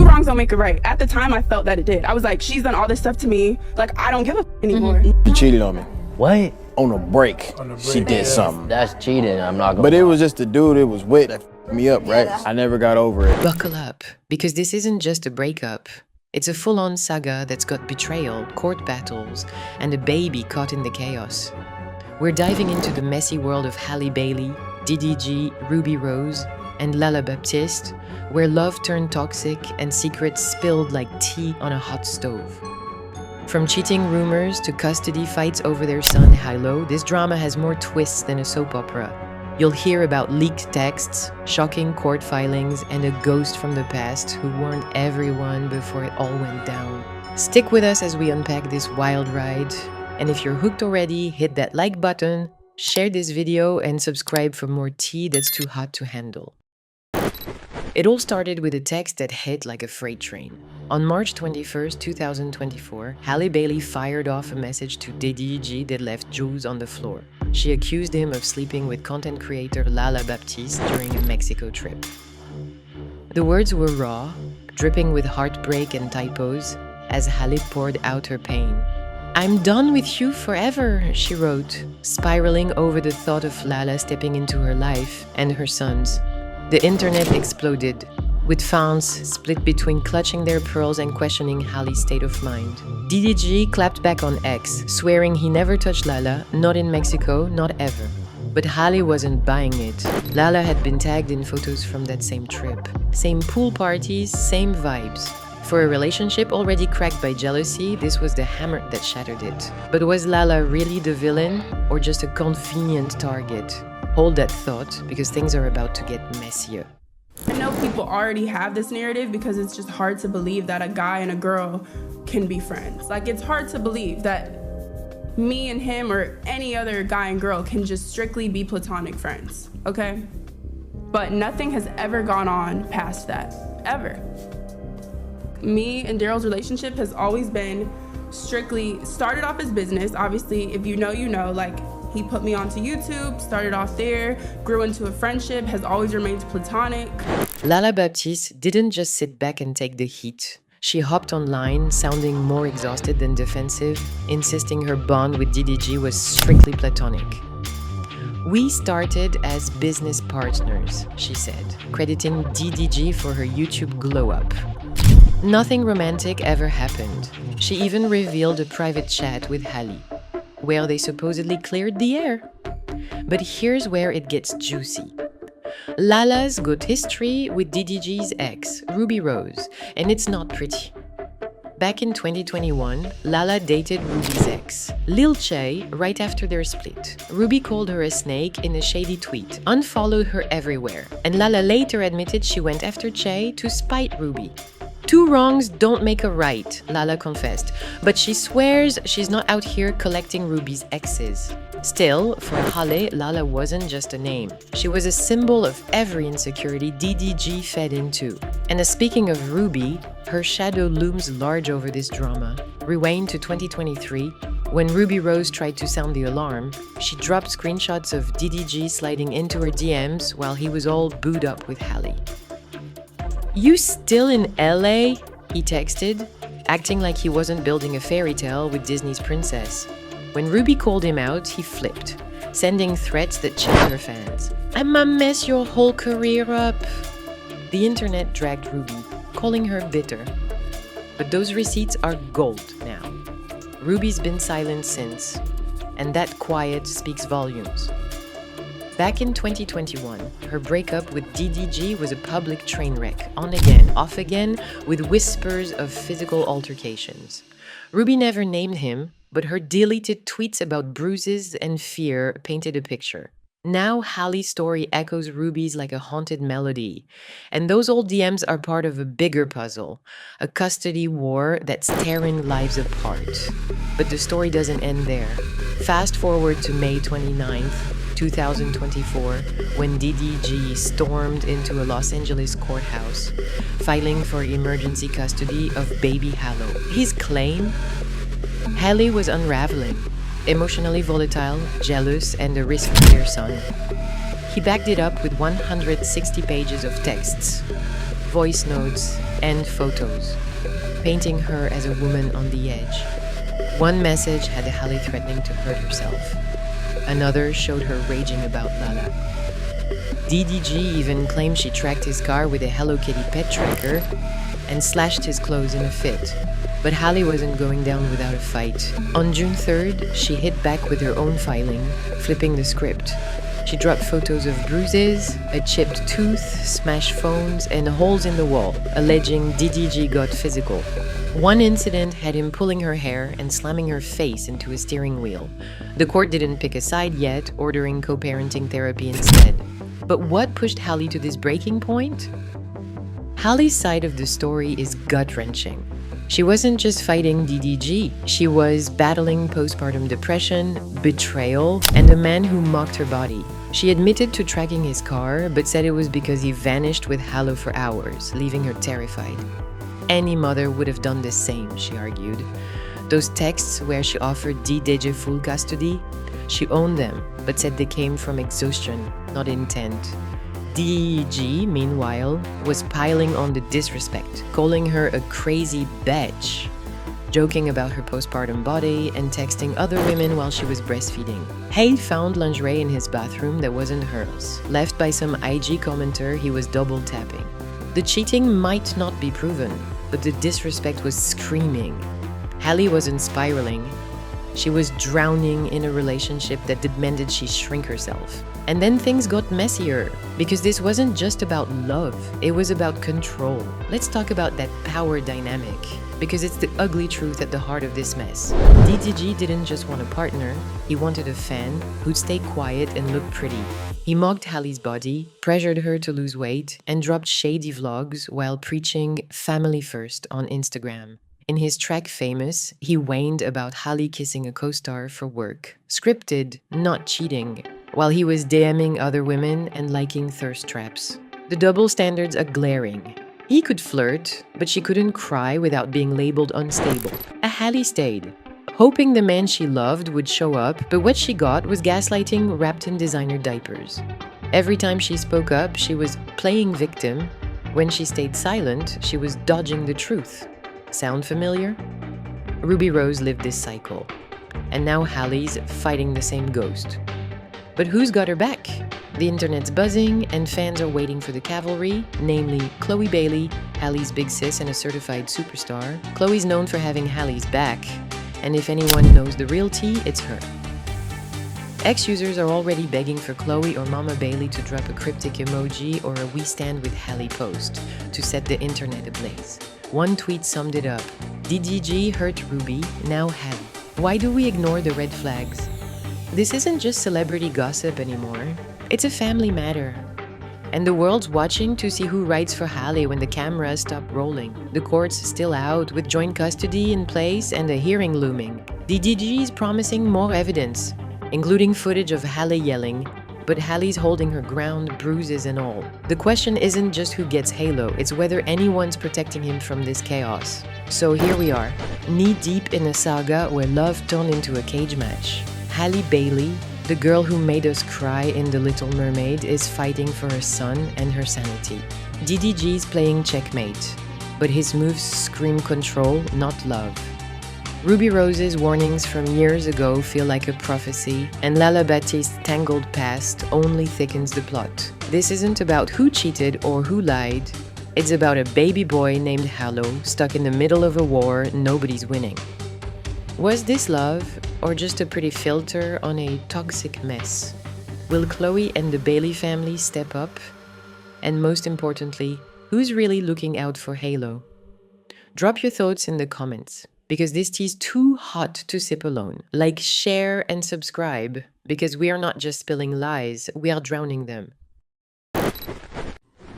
wrongs don't make it right. At the time, I felt that it did. I was like, she's done all this stuff to me. Like, I don't give a anymore. She cheated on me. What? On a break. She did something. That's cheating, I'm not gonna But lie. it was just the dude it was with that f***ed me up, right? I never got over it. Buckle up, because this isn't just a breakup. It's a full-on saga that's got betrayal, court battles, and a baby caught in the chaos. We're diving into the messy world of Halle Bailey, DDG, RubyRose, and Lala Baptiste, where love turned toxic and secrets spilled like tea on a hot stove. From cheating rumors to custody fights over their son Hilo, this drama has more twists than a soap opera. You'll hear about leaked texts, shocking court filings, and a ghost from the past who warned everyone before it all went down. Stick with us as we unpack this wild ride. And if you're hooked already, hit that like button, share this video, and subscribe for more tea that's too hot to handle. It all started with a text that hit like a freight train. On March 21st, 2024, Halle Bailey fired off a message to DDG that left jaws on the floor. She accused him of sleeping with content creator Lala Baptiste during a Mexico trip. The words were raw, dripping with heartbreak and typos, as Halle poured out her pain. "I'm done with you forever," she wrote, spiraling over the thought of Lala stepping into her life and her son's. The internet exploded, with fans split between clutching their pearls and questioning Halle's state of mind. DDG clapped back on X, swearing he never touched Lala, not in Mexico, not ever. But Halle wasn't buying it. Lala had been tagged in photos from that same trip. Same pool parties, same vibes. For a relationship already cracked by jealousy, this was the hammer that shattered it. But was Lala really the villain, or just a convenient target? Hold that thought, because things are about to get messier. I know people already have this narrative because it's just hard to believe that a guy and a girl can be friends. Like, it's hard to believe that me and him or any other guy and girl can just strictly be platonic friends, okay? But nothing has ever gone on past that, ever. Me and Daryl's relationship has always been strictly, started off as business. Obviously, if you know, like, he put me onto YouTube, started off there, grew into a friendship, has always remained platonic. Lala Baptiste didn't just sit back and take the heat. She hopped online, sounding more exhausted than defensive, insisting her bond with DDG was strictly platonic. "We started as business partners," she said, crediting DDG for her YouTube glow-up. Nothing romantic ever happened. She even revealed a private chat with Halle, where they supposedly cleared the air. But here's where it gets juicy. Lala's got history with DDG's ex, RubyRose, and it's not pretty. Back in 2021, Lala dated Ruby's ex, Lil Che, right after their split. Ruby called her a snake in a shady tweet, unfollowed her everywhere, and Lala later admitted she went after Che to spite Ruby. "Two wrongs don't make a right," Lala confessed, but she swears she's not out here collecting Ruby's exes. Still, for Halle, Lala wasn't just a name. She was a symbol of every insecurity DDG fed into. And speaking of Ruby, her shadow looms large over this drama. Rewind to 2023, when RubyRose tried to sound the alarm, she dropped screenshots of DDG sliding into her DMs while he was all booed up with Halle. "You still in LA?" he texted, acting like he wasn't building a fairy tale with Disney's princess. When Ruby called him out, he flipped, sending threats that chilled her fans. "I'ma mess your whole career up." The internet dragged Ruby, calling her bitter. But those receipts are gold now. Ruby's been silent since, and that quiet speaks volumes. Back in 2021, her breakup with DDG was a public train wreck, on again, off again, with whispers of physical altercations. Ruby never named him, but her deleted tweets about bruises and fear painted a picture. Now Halle's story echoes Ruby's like a haunted melody, and those old DMs are part of a bigger puzzle, a custody war that's tearing lives apart. But the story doesn't end there. Fast forward to May 29th, 2024, when DDG stormed into a Los Angeles courthouse, filing for emergency custody of baby Halle. His claim? Halle was unraveling, emotionally volatile, jealous, and a risk for their son. He backed it up with 160 pages of texts. voice notes, and photos, painting her as a woman on the edge. One message had Halle threatening to hurt herself. Another showed her raging about Lala. DDG even claimed she tracked his car with a Hello Kitty pet tracker and slashed his clothes in a fit. But Halle wasn't going down without a fight. On June 3rd, she hit back with her own filing, flipping the script. She dropped photos of bruises, a chipped tooth, smashed phones, and holes in the wall, alleging DDG got physical. One incident had him pulling her hair and slamming her face into a steering wheel. The court didn't pick a side yet, ordering co-parenting therapy instead. But what pushed Halle to this breaking point? Halle's side of the story is gut-wrenching. She wasn't just fighting DDG, she was battling postpartum depression, betrayal, and a man who mocked her body. She admitted to tracking his car, but said it was because he vanished with Halle for hours, leaving her terrified. Any mother would have done the same, she argued. Those texts where she offered DDG full custody, she owned them, but said they came from exhaustion, not intent. DDG, meanwhile, was piling on the disrespect, calling her a crazy bitch, joking about her postpartum body and texting other women while she was breastfeeding. Halle found lingerie in his bathroom that wasn't hers, left by some IG commenter he was double tapping. The cheating might not be proven, but the disrespect was screaming. Halle wasn't spiraling. She was drowning in a relationship that demanded she shrink herself. And then things got messier, because this wasn't just about love, it was about control. Let's talk about that power dynamic, because it's the ugly truth at the heart of this mess. DDG didn't just want a partner, he wanted a fan who'd stay quiet and look pretty. He mocked Halle's body, pressured her to lose weight, and dropped shady vlogs while preaching family first on Instagram. In his track Famous, he whined about Halle kissing a co-star for work. Scripted, not cheating, while he was DMing other women and liking thirst traps. The double standards are glaring. He could flirt, but she couldn't cry without being labeled unstable. Halle stayed, hoping the man she loved would show up, but what she got was gaslighting wrapped in designer diapers. Every time she spoke up, she was playing victim. When she stayed silent, she was dodging the truth. Sound familiar? RubyRose lived this cycle, and now Halle's fighting the same ghost. But who's got her back? The internet's buzzing, and fans are waiting for the cavalry, namely Halle Bailey, Halle's big sis and a certified superstar. Khloe's known for having Halle's back, and if anyone knows the real tea, it's her. Ex-users are already begging for Khloe or Mama Bailey to drop a cryptic emoji or a "We Stand With Halle" post to set the internet ablaze. One tweet summed it up. DDG hurt Ruby, now Halle. Why do we ignore the red flags? This isn't just celebrity gossip anymore. It's a family matter. And the world's watching to see who writes for Halle when the cameras stop rolling. The court's still out with joint custody in place and a hearing looming. DDG is promising more evidence, including footage of Halle yelling, but Halle's holding her ground, bruises and all. The question isn't just who gets Halo, it's whether anyone's protecting him from this chaos. So here we are, knee-deep in a saga where love turned into a cage match. Halle Bailey, the girl who made us cry in The Little Mermaid, is fighting for her son and her sanity. DDG's playing checkmate, but his moves scream control, not love. RubyRose's warnings from years ago feel like a prophecy, and LalaBaptiste's tangled past only thickens the plot. This isn't about who cheated or who lied. It's about a baby boy named Halle stuck in the middle of a war nobody's winning. Was this love, or just a pretty filter on a toxic mess? Will Khloe and the Bailey family step up? And most importantly, who's really looking out for Halle? Drop your thoughts in the comments, because this tea's too hot to sip alone. Like, share, and subscribe, because we are not just spilling lies, we are drowning them.